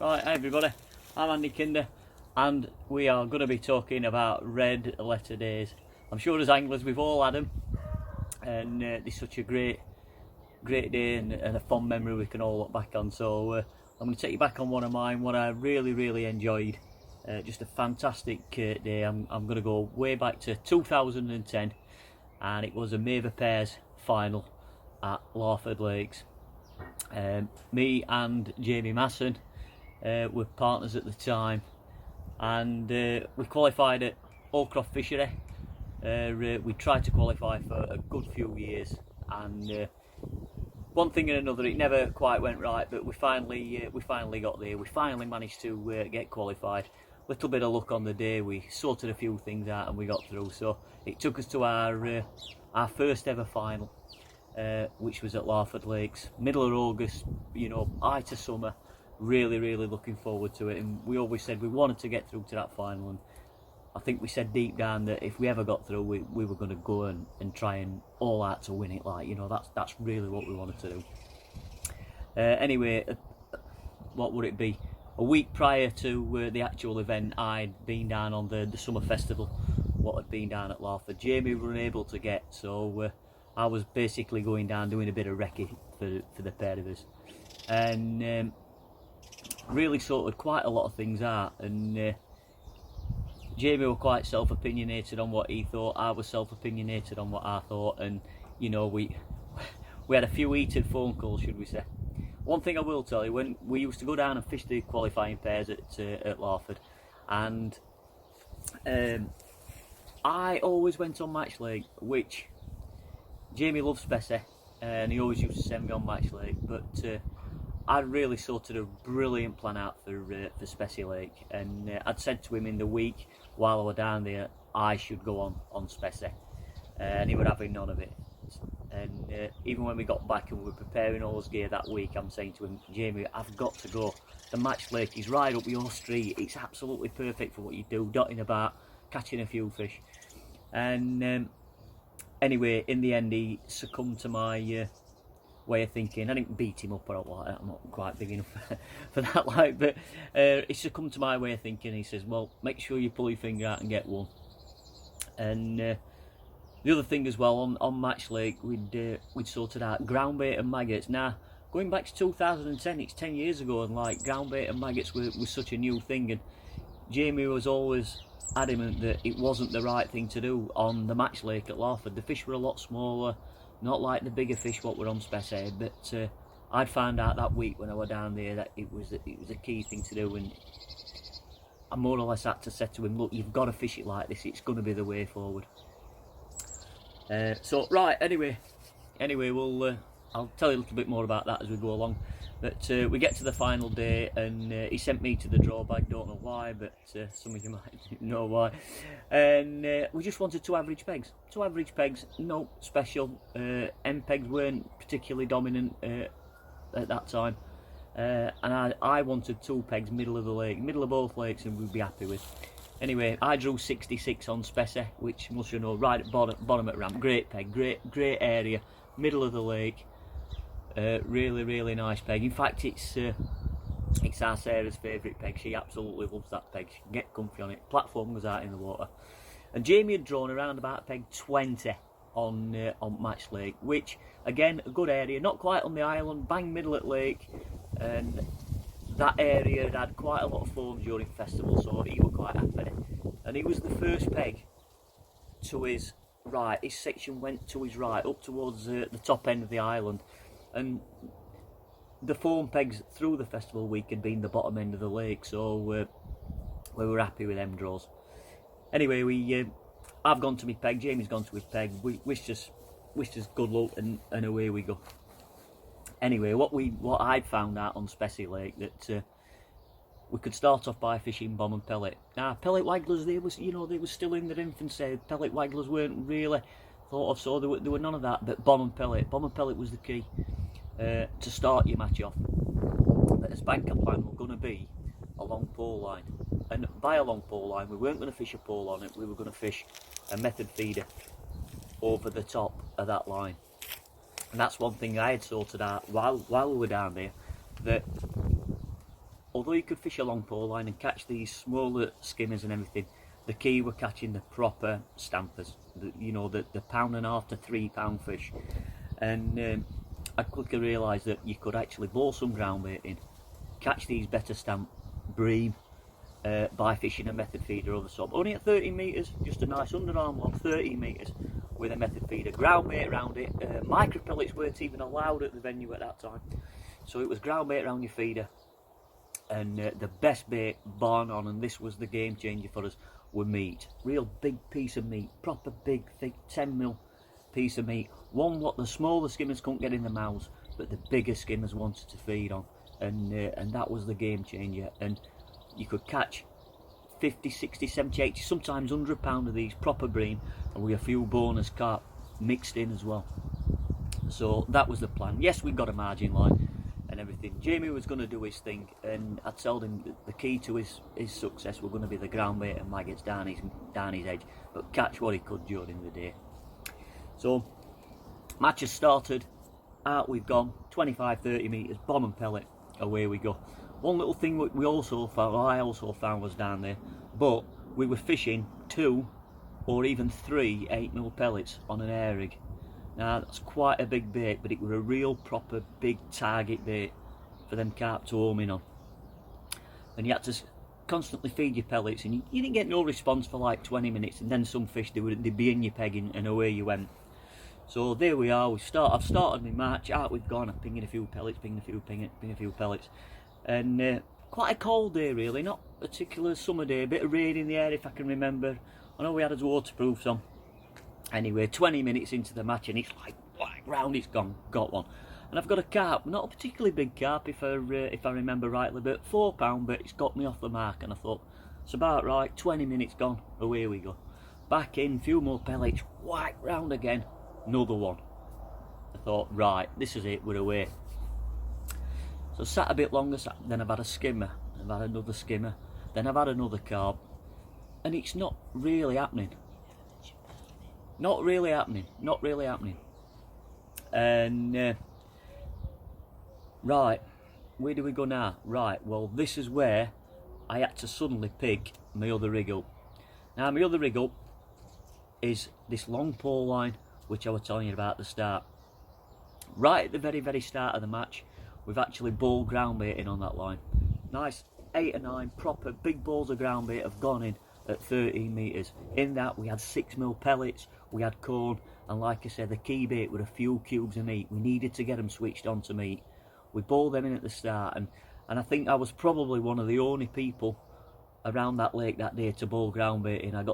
Right, hey everybody, I'm Andy Kinder and we are going to be talking about red letter days. I'm sure as anglers we've all had them, and it's such a great day and a fond memory we can all look back on. So I'm going to take you back on one of mine, what I really enjoyed. Just a fantastic day. I'm going to go way back to 2010, and it was a Mavers Pairs final at Larford Lakes. Me and Jamie Masson were partners at the time, and we qualified at Allcroft Fishery. We tried to qualify for a good few years, and one thing and another, it never quite went right. But we finally got there. We finally managed to get qualified. Little bit of luck on the day. We sorted a few things out and we got through. So it took us to our first ever final, which was at Larford Lakes, middle of August. You know, eye to summer. Really looking forward to it, and we always said we wanted to get through to that final, and I think we said deep down that if we ever got through, we were going to go and try and all out to win it. Like, you know, that's really what we wanted to do. Anyway, what would it be? A week prior to the actual event, I'd been down on the summer festival, what had been down at Larford. Jamie were unable to get, so I was basically going down doing a bit of recce for the pair of us, and really sorted quite a lot of things out. And Jamie were quite self-opinionated on what he thought. I was self-opinionated on what I thought, and you know, we had a few heated phone calls, should we say. One thing I will tell you, when we used to go down and fish the qualifying pairs at Larford, and I always went on Match Lake, which Jamie loves Spessy, and he always used to send me on Match Lake, but I'd really sorted a brilliant plan out for Spessy Lake, and I'd said to him in the week while I was down there I should go on Spessy, and he would have none of it. And even when we got back and we were preparing all his gear that week, I'm saying to him, Jamie, I've got to go. The Match Lake is right up your street. It's absolutely perfect for what you do, dotting about, catching a few fish. And anyway, in the end, he succumbed to my way of thinking. I didn't beat him up or like that. I'm not quite big enough for that, like, but he succumbed to my way of thinking. He says, well, make sure you pull your finger out and get one. And the other thing as well, on Match Lake, we'd sorted out ground bait and maggots. Now, going back to 2010, it's 10 years ago, and like ground bait and maggots was such a new thing, and Jamie was always adamant that it wasn't the right thing to do on the Match Lake at Larford. The fish were a lot smaller, not like the bigger fish what were on Spessy, but I'd found out that week when I was down there that it was a key thing to do, and I more or less had to say to him, look, you've got to fish it like this, it's going to be the way forward. So right, anyway, we'll I'll tell you a little bit more about that as we go along. But we get to the final day, and he sent me to the draw bag. Don't know why, but some of you might know why. And we just wanted two average pegs. No special. M pegs weren't particularly dominant at that time, and I wanted two pegs middle of the lake, middle of both lakes, and we'd be happy with. Anyway, I drew 66 on Spessy, which most of you know, right at bottom at ramp. Great peg, great area, middle of the lake. Really nice peg. In fact, it's our Sarah's favourite peg. She absolutely loves that peg. She can get comfy on it. Platform goes out in the water. And Jamie had drawn around about peg 20 on Match Lake, which again, a good area, not quite on the island, bang middle at lake, and that area had quite a lot of foam during festival, so he was quite happy. And he was the first peg to his right. His section went to his right, up towards the top end of the island, and the foam pegs through the festival week had been the bottom end of the lake, so we were happy with them draws. Anyway, I've gone to my peg, Jamie's gone to his peg. We wished us good luck, and away we go. Anyway, what I'd found out on Spessy Lake, that we could start off by fishing bomb and pellet. Now, pellet wagglers, they were still in their infancy. Pellet wagglers weren't really thought of, so there were none of that. But bomb and pellet was the key to start your match off. But as banker plan, we're going to be a long pole line, and by a long pole line, we weren't going to fish a pole on it. We were going to fish a method feeder over the top of that line. And that's one thing I had sorted out while we were down there, that although you could fish a long pole line and catch these smaller skimmers and everything, the key were catching the proper stampers, you know, the £1.5 to £3 fish. And I quickly realised that you could actually bore some ground bait in, catch these better stamp bream by fishing a method feeder over sub. Only at 13 metres, just a nice underarm long, 13 metres with a method feeder, ground bait around it. Micro pellets weren't even allowed at the venue at that time, so it was ground bait around your feeder. And the best bait, bar none, and this was the game changer for us, were meat. Real big piece of meat, proper big, thick 10mm piece of meat. One what the smaller skimmers couldn't get in their mouths, but the bigger skimmers wanted to feed on. And that was the game changer. And you could catch 50, 60, 70, 80, sometimes £100 of these proper bream, and with a few bonus carp mixed in as well. So that was the plan. Yes, we got a margin line and everything. Jamie was going to do his thing, and I told him that the key to his success were going to be the ground bait and maggots down his edge, but catch what he could during the day. So match has started, out we've gone, 25-30 metres, bomb and pellet, away we go. One little thing I also found was down there, but we were fishing 2 or even 3 8mm pellets on an air rig. Now that's quite a big bait, but it was a real proper big target bait for them carp to home in on. And you had to constantly feed your pellets, and you didn't get no response for like 20 minutes, and then some fish they'd be in your pegging, and away you went. So there we are. I've started my march, out we've gone. I'm pinging a few pellets, pinging a few pellets, and quite a cold day really, not a particular summer day. A bit of rain in the air if I can remember. I know we had his waterproofs on. Anyway, 20 minutes into the match, and it's like whack round, it's gone, got one. And I've got a carp, not a particularly big carp if I remember rightly, but £4, but it's got me off the mark, and I thought, it's about right, 20 minutes gone, away we go. Back in, few more pellets, whack round again, another one. I thought, right, this is it, we're away. So sat a bit longer, then I've had a skimmer, I've had another skimmer, then I've had another carp, and it's not really happening. Not really happening. And right, where do we go now? Right, well, this is where I had to suddenly pick my other rig up. Now my other rig up is this long pole line which I was telling you about at the start. Right at the very start of the match, we've actually bowled ground bait in on that line. Nice 8 or 9 proper big balls of ground bait have gone in at 13 metres. In that we had 6mm pellets, we had corn, and like I said, the key bait were a few cubes of meat. We needed to get them switched on to meat. We bowled them in at the start, and I think I was probably one of the only people around that lake that day to bowl ground bait in. I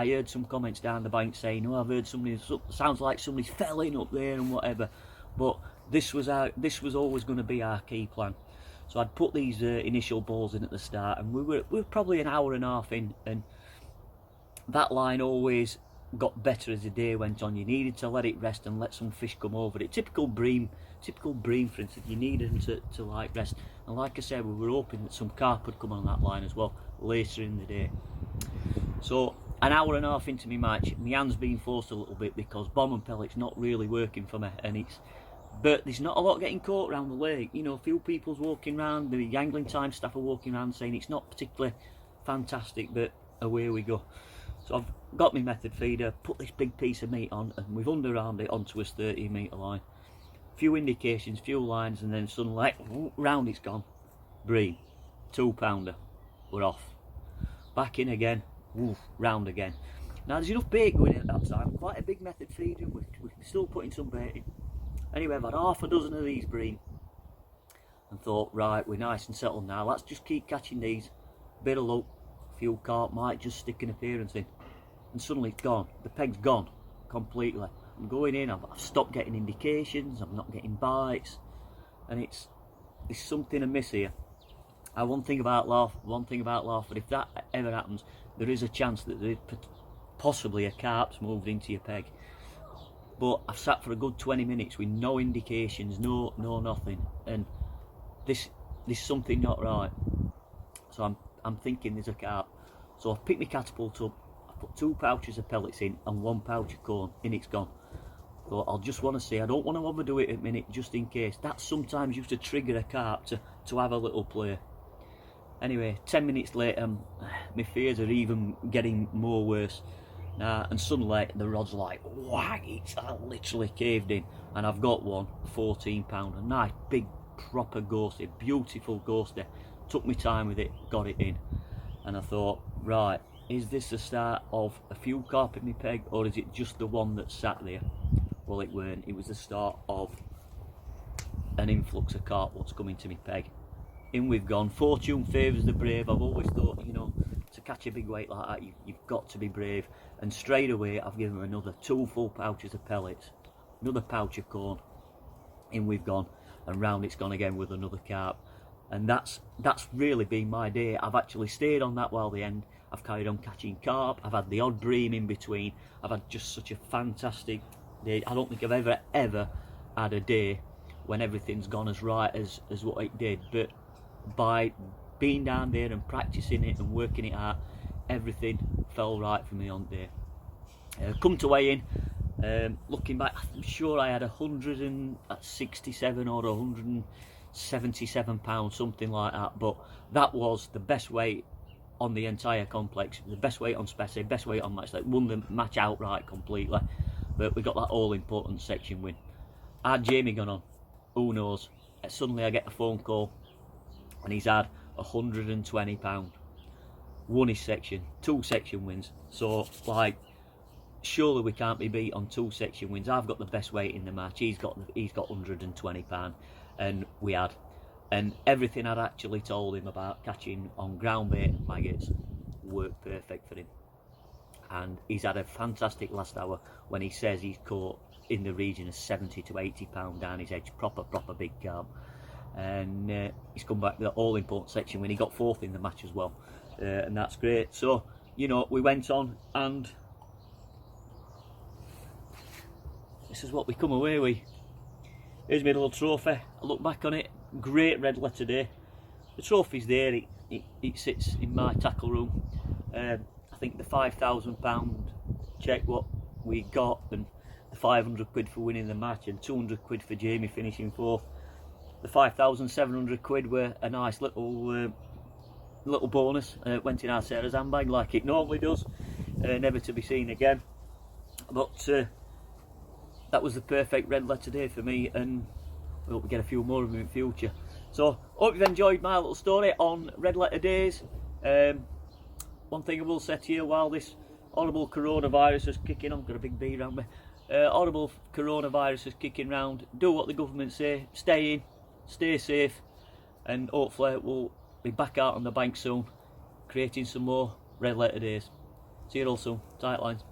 heard some comments down the bank saying, oh, I've heard somebody, sounds like somebody's fell in up there and whatever, but this was always going to be our key plan. So I'd put these initial balls in at the start, and we were probably an hour and a half in, and that line always got better as the day went on. You needed to let it rest and let some fish come over it. Typical bream for instance, you needed them to like rest. And like I said, we were hoping that some carp would come on that line as well later in the day. So an hour and a half into my match, my hand's being forced a little bit because bomb and pellet's not really working for me, but there's not a lot getting caught around the lake. You know, a few people's walking around, the angling time staff are walking around saying it's not particularly fantastic, but away we go. So I've got my method feeder, put this big piece of meat on, and we've underarmed it onto his 13 metre line. Few indications, few lines, and then suddenly, like, round it's gone. Bream, 2-pounder, we're off. Back in again, woof, round again. Now there's enough bait going in at that time, quite a big method feeder, we're still putting some bait in. Anyway, I've had half a dozen of these bream, and thought, right, we're nice and settled now, let's just keep catching these. Bit of luck, a few carp might just stick an appearance in. And suddenly it's gone, the peg's gone, completely. I'm going in, I've stopped getting indications, I'm not getting bites, and there's something amiss here. One thing about laugh, but if that ever happens, there is a chance that there is possibly a carp's moved into your peg. But I've sat for a good 20 minutes with no indications, no nothing, and there's something not right. So I'm thinking there's a carp. So I've picked my catapult up, I've put 2 pouches of pellets in and 1 pouch of corn, and it's gone. So I'll just want to see, I don't want to overdo it at a minute just in case. That sometimes used to trigger a carp to have a little play. Anyway, 10 minutes later, my fears are even getting more worse. And suddenly the rod's like, whack, it's literally caved in. And I've got one, 14 pounder, nice, big, proper ghostie, beautiful ghostie. Took my time with it, got it in. And I thought, right, is this the start of a few carp in my peg, or is it just the one that sat there? Well, it weren't. It was the start of an influx of carp what's coming to my peg. In we've gone. Fortune favours the brave. I've always thought, you know, to catch a big weight like that, you've got to be brave. And straight away, I've given her another 2 full pouches of pellets, another pouch of corn. In we've gone, and round it's gone again with another carp. And that's really been my day. I've actually stayed on that while the end. I've carried on catching carp. I've had the odd bream in between. I've had just such a fantastic day. I don't think I've ever had a day when everything's gone as right as what it did. But by being down there and practicing it and working it out, everything fell right for me on there. Come to weigh in, looking back, I'm sure I had 167 or 177 pounds, something like that. But that was the best weight on the entire complex, the best weight on Specie, best weight on match. Like, won the match outright completely. But we got that all important section win. Had Jamie gone on, who knows? Suddenly I get a phone call, and he's had 120 pound. Won his section, 2 section wins. So, like, surely we can't be beat on 2 section wins. I've got the best weight in the match. He's got 120 pound, and we had. And everything I'd actually told him about catching on ground bait and maggots worked perfect for him. And he's had a fantastic last hour when he says he's caught in the region of 70 to 80 pound down his edge, proper big carp. And he's come back with the all important section when he got 4th in the match as well, and that's great. So, you know, we went on, and this is what we come away with. Here's my little trophy. I look back on it, great red letter day. The trophy's there, it sits in my tackle room. I think the £5,000 check what we got, and the 500 quid for winning the match, and 200 quid for Jamie finishing 4th. The 5,700 quid were a nice little bonus. Went in our Sarah's handbag like it normally does, never to be seen again. But that was the perfect red letter day for me, and I hope we get a few more of them in future. So, hope you've enjoyed my little story on red letter days. One thing I will say to you, while this horrible coronavirus is kicking on, got a big bee around me, horrible coronavirus is kicking round, do what the government say, stay in, stay safe, and hopefully we'll be back out on the bank soon, creating some more red letter days. See you all soon. Tight lines.